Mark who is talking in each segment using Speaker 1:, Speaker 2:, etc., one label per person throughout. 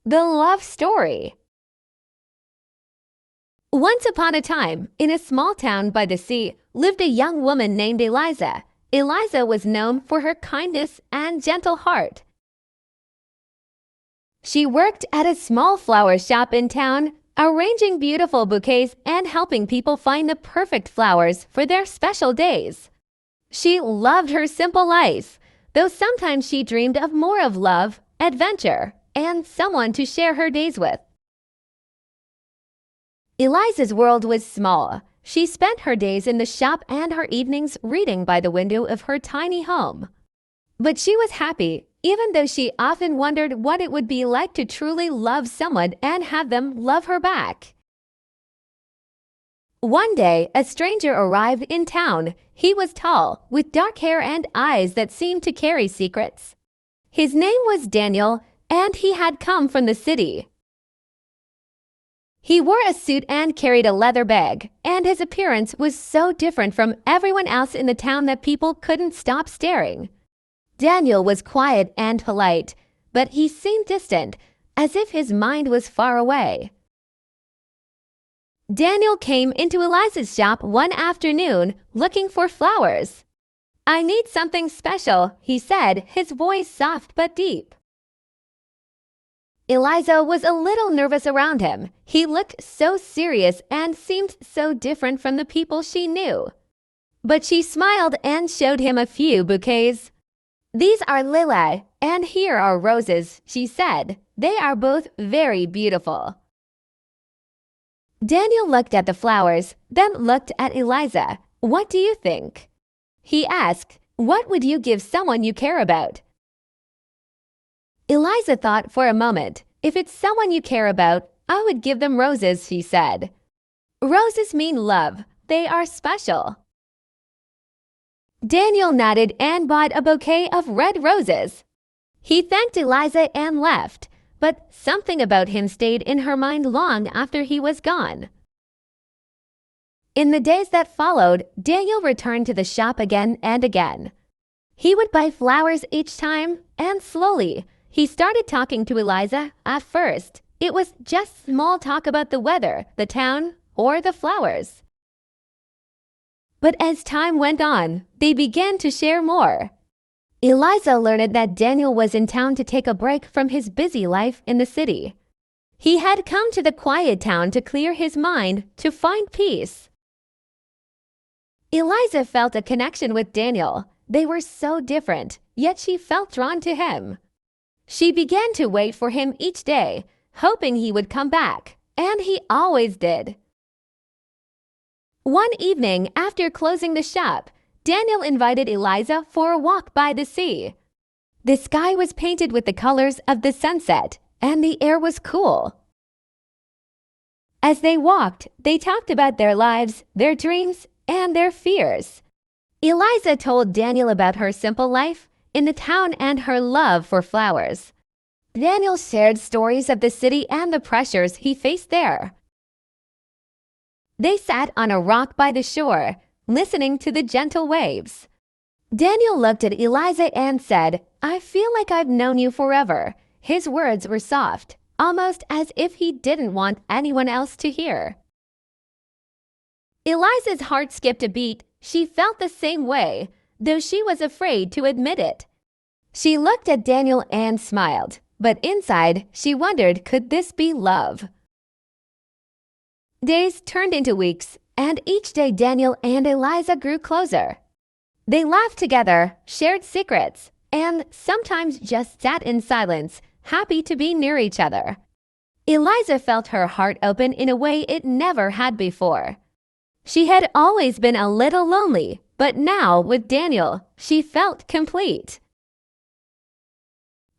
Speaker 1: The Love Story. Once upon a time, in a small town by the sea, lived a young woman named Eliza. Eliza was known for her kindness and gentle heart. She worked at a small flower shop in town, arranging beautiful bouquets and helping people find the perfect flowers for their special days. She loved her simple life, though sometimes she dreamed of more of love, adventure, and someone to share her days with. Eliza's world was small. She spent her days in the shop and her evenings reading by the window of her tiny home. But she was happy, even though she often wondered what it would be like to truly love someone and have them love her back. One day, a stranger arrived in town. He was tall, with dark hair and eyes that seemed to carry secrets. His name was Daniel, and he had come from the city. He wore a suit and carried a leather bag, and his appearance was so different from everyone else in the town that people couldn't stop staring. Daniel was quiet and polite, but he seemed distant, as if his mind was far away. Daniel came into Eliza's shop one afternoon looking for flowers. "I need something special," he said, his voice soft but deep. Eliza was a little nervous around him. He looked so serious and seemed so different from the people she knew. But she smiled and showed him a few bouquets. "These are lilac, and here are roses," she said. "They are both very beautiful." Daniel looked at the flowers, then looked at Eliza. "What do you think?" he asked. "What would you give someone you care about?" Eliza thought for a moment. "If it's someone you care about, I would give them roses," she said. "Roses mean love. They are special." Daniel nodded and bought a bouquet of red roses. He thanked Eliza and left, but something about him stayed in her mind long after he was gone. In the days that followed, Daniel returned to the shop again and again. He would buy flowers each time, and slowly, he started talking to Eliza. At first, it was just small talk about the weather, the town, or the flowers. But as time went on, they began to share more. Eliza learned that Daniel was in town to take a break from his busy life in the city. He had come to the quiet town to clear his mind, to find peace. Eliza felt a connection with Daniel. They were so different, yet she felt drawn to him. She began to wait for him each day, hoping he would come back, and he always did. One evening, after closing the shop, Daniel invited Eliza for a walk by the sea. The sky was painted with the colors of the sunset, and the air was cool. As they walked, they talked about their lives, their dreams, and their fears. Eliza told Daniel about her simple life in the town and her love for flowers. Daniel shared stories of the city and the pressures he faced there. They sat on a rock by the shore, listening to the gentle waves. Daniel looked at Eliza and said, "I feel like I've known you forever." His words were soft, almost as if he didn't want anyone else to hear. Eliza's heart skipped a beat. She felt the same way, though she was afraid to admit it. She looked at Daniel and smiled, but inside, she wondered, could this be love? Days turned into weeks, and each day Daniel and Eliza grew closer. They laughed together, shared secrets, and sometimes just sat in silence, happy to be near each other. Eliza felt her heart open in a way it never had before. She had always been a little lonely, but now, with Daniel, she felt complete.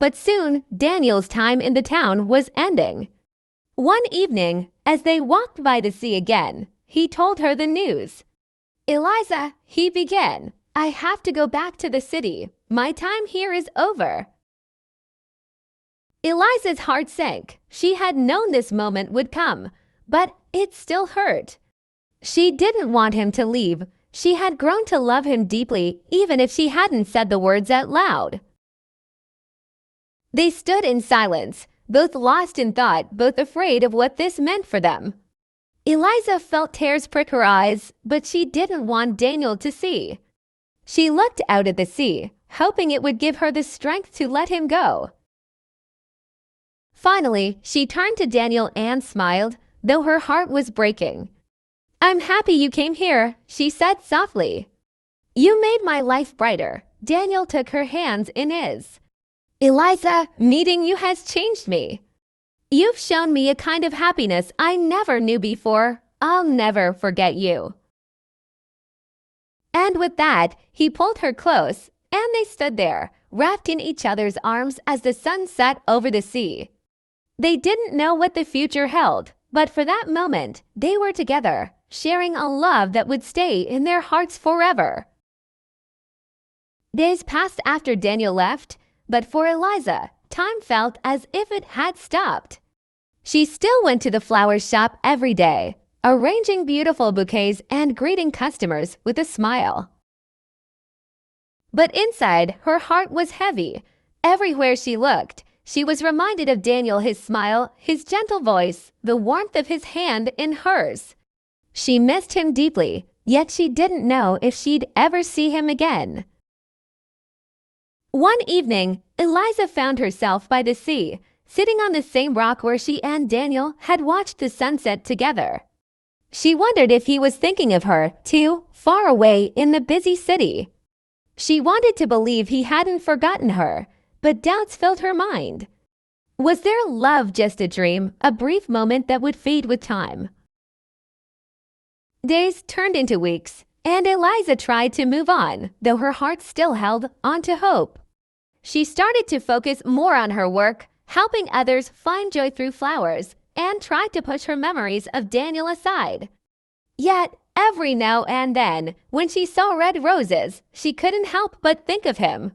Speaker 1: But soon, Daniel's time in the town was ending. One evening, as they walked by the sea again, he told her the news. "Eliza," he began, "I have to go back to the city. My time here is over." Eliza's heart sank. She had known this moment would come, but it still hurt. She didn't want him to leave. She had grown to love him deeply, even if she hadn't said the words out loud. They stood in silence. both lost in thought, both afraid of what this meant for them. Eliza felt tears prick her eyes, but she didn't want Daniel to see. She looked out at the sea, hoping it would give her the strength to let him go. Finally, she turned to Daniel and smiled, though her heart was breaking. "I'm happy you came here," she said softly. "You made my life brighter." Daniel took her hands in his. "Eliza, meeting you has changed me. You've shown me a kind of happiness I never knew before. I'll never forget you." And with that, he pulled her close, and they stood there, wrapped in each other's arms as the sun set over the sea. They didn't know what the future held, but for that moment, they were together, sharing a love that would stay in their hearts forever. Days passed after Daniel left, but for Eliza, time felt as if it had stopped. She still went to the flower shop every day, arranging beautiful bouquets and greeting customers with a smile. But inside, her heart was heavy. Everywhere she looked, she was reminded of Daniel, his smile, his gentle voice, the warmth of his hand in hers. She missed him deeply, yet she didn't know if she'd ever see him again. One evening, Eliza found herself by the sea, sitting on the same rock where she and Daniel had watched the sunset together. She wondered if he was thinking of her, too, far away in the busy city. She wanted to believe he hadn't forgotten her, but doubts filled her mind. Was their love just a dream, a brief moment that would fade with time? Days turned into weeks, and Eliza tried to move on, though her heart still held on to hope. She started to focus more on her work, helping others find joy through flowers, and tried to push her memories of Daniel aside. Yet, every now and then, when she saw red roses, she couldn't help but think of him.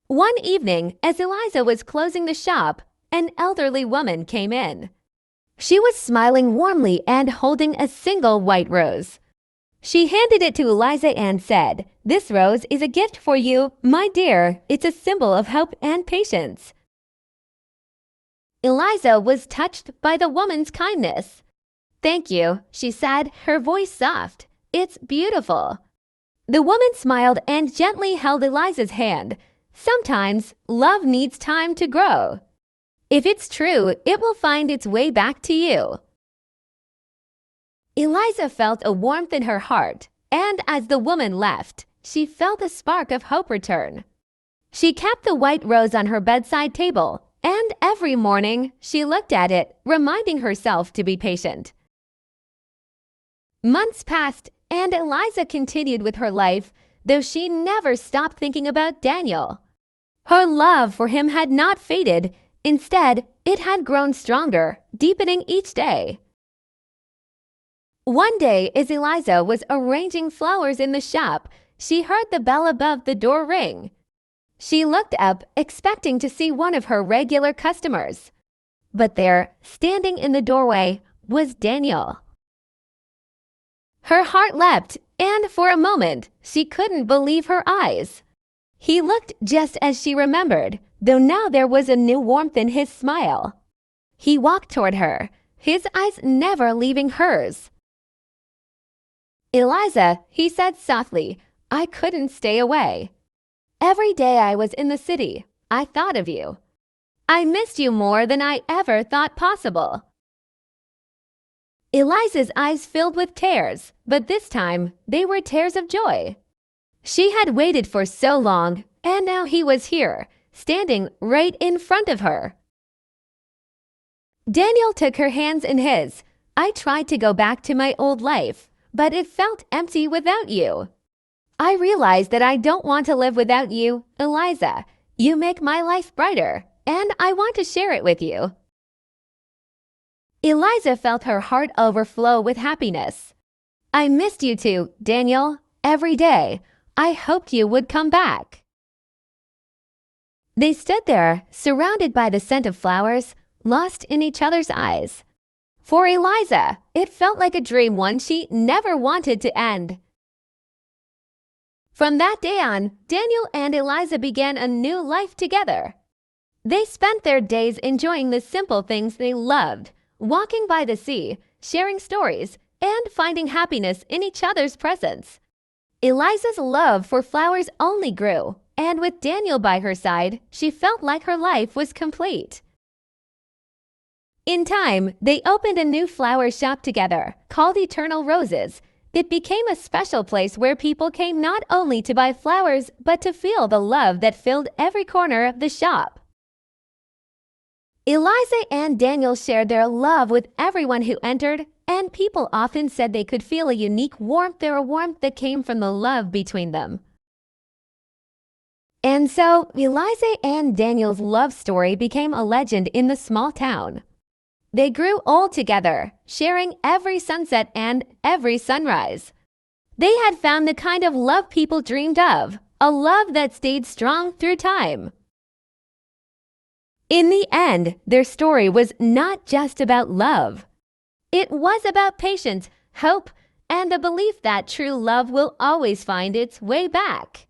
Speaker 1: One evening, as Eliza was closing the shop, an elderly woman came in. She was smiling warmly and holding a single white rose. She handed it to Eliza and said, "This rose is a gift for you, my dear. It's a symbol of hope and patience." Eliza was touched by the woman's kindness. "Thank you," she said, her voice soft. "It's beautiful." The woman smiled and gently held Eliza's hand. Sometimes, love needs time to grow. If it's true, it will find its way back to you. Eliza felt a warmth in her heart, and as the woman left, she felt a spark of hope return. She kept the white rose on her bedside table, and every morning she looked at it, reminding herself to be patient. Months passed, and Eliza continued with her life, though she never stopped thinking about Daniel. Her love for him had not faded. Instead, it had grown stronger, deepening each day. One day, as Eliza was arranging flowers in the shop, she heard the bell above the door ring. She looked up, expecting to see one of her regular customers. But there, standing in the doorway, was Daniel. Her heart leapt, and for a moment, she couldn't believe her eyes. He looked just as she remembered, though now there was a new warmth in his smile. He walked toward her, his eyes never leaving hers. "Eliza," he said softly, "I couldn't stay away. Every day I was in the city, I thought of you. I missed you more than I ever thought possible." Eliza's eyes filled with tears, but this time they were tears of joy. She had waited for so long, and now he was here, standing right in front of her. Daniel took her hands in his. "I tried to go back to my old life, but it felt empty without you. I realize that I don't want to live without you, Eliza. You make my life brighter, and I want to share it with you." Eliza felt her heart overflow with happiness. "I missed you too, Daniel, every day. I hoped you would come back." They stood there, surrounded by the scent of flowers, lost in each other's eyes. For Eliza, it felt like a dream, one she never wanted to end. From that day on, Daniel and Eliza began a new life together. They spent their days enjoying the simple things they loved, walking by the sea, sharing stories, and finding happiness in each other's presence. Eliza's love for flowers only grew, and with Daniel by her side, she felt like her life was complete. In time, they opened a new flower shop together, called Eternal Roses. It became a special place where people came not only to buy flowers, but to feel the love that filled every corner of the shop. Eliza and Daniel shared their love with everyone who entered, and people often said they could feel a unique warmth or a warmth that came from the love between them. And so, Eliza and Daniel's love story became a legend in the small town. They grew old together, sharing every sunset and every sunrise. They had found the kind of love people dreamed of, a love that stayed strong through time. In the end, their story was not just about love. It was about patience, hope, and the belief that true love will always find its way back.